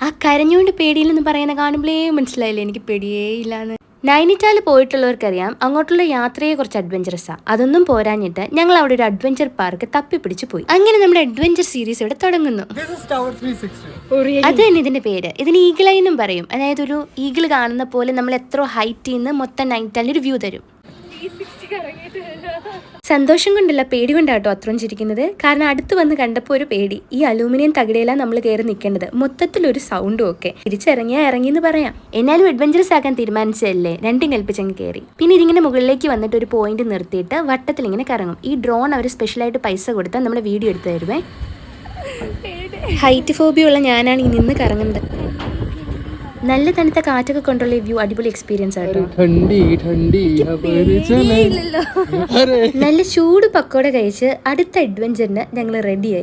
ആ കരഞ്ഞുകൊണ്ട് പേടിയില്ലെന്ന് പറയുന്ന കാണുമ്പോഴേ മനസ്സിലായില്ലേ എനിക്ക് പേടിയേ ഇല്ലാന്ന്. നൈനിറ്റാൽ പോയിട്ടുള്ളവർക്കറിയാം അങ്ങോട്ടുള്ള യാത്രയെ കുറച്ച് അഡ്വഞ്ചറസാണ്. അതൊന്നും പോരാഞ്ഞിട്ട് ഞങ്ങൾ അവിടെ ഒരു അഡ്വഞ്ചർ പാർക്ക് തപ്പിപ്പിടിച്ച് പോയി. അങ്ങനെ നമ്മുടെ അഡ്വഞ്ചർ സീരീസ് ഇവിടെ തുടങ്ങുന്നു. അത് തന്നെ ഇതിന്റെ പേര്. ഇതിന് ഈഗിൾ ഐ എന്നും പറയും. അതായത് ഒരു ഈഗിൾ കാണുന്ന പോലെ നമ്മൾ എത്ര ഹൈറ്റിൽ നിന്ന് മൊത്തം നൈനിറ്റാലിന് ഒരു വ്യൂ തരും. സന്തോഷം കൊണ്ടല്ല, പേടി കൊണ്ടാട്ടോ അത്രയും ചിരിക്കുന്നത്. കാരണം അടുത്ത് വന്ന് കണ്ടപ്പോൾ ഒരു പേടി. ഈ അലൂമിനിയം തകിടയിലാണ് നമ്മൾ കയറി നിൽക്കേണ്ടത്. മൊത്തത്തിലൊരു സൗണ്ടും ഒക്കെ. തിരിച്ചിറങ്ങിയാൽ ഇറങ്ങി എന്ന് പറയാം. എന്നാലും അഡ്വഞ്ചറസ് ആക്കാൻ തീരുമാനിച്ചതല്ലേ, രണ്ടും കൽപ്പിച്ചങ്ങ് കയറി. പിന്നെ ഇതിങ്ങനെ മുകളിലേക്ക് വന്നിട്ട് ഒരു പോയിന്റ് നിർത്തിയിട്ട് വട്ടത്തിൽ ഇങ്ങനെ കറങ്ങും. ഈ ഡ്രോൺ അവർ സ്പെഷ്യലായിട്ട് പൈസ കൊടുത്താൽ നമ്മൾ വീഡിയോ എടുത്ത് തരുമേ. ഹൈറ്റ് ഫോബിയ ഉള്ള ഞാനാണ് ഈ നിന്ന് കറങ്ങുന്നത്. നല്ല തണുത്ത കാറ്റൊക്കെ കൊണ്ടുള്ള വ്യൂ അടിപൊളി എക്സ്പീരിയൻസ് ആട്ടോ. നല്ല ചൂട് പക്കോട കഴിച്ച് അടുത്ത അഡ്വഞ്ചറിന് ഞങ്ങൾ റെഡിയായി.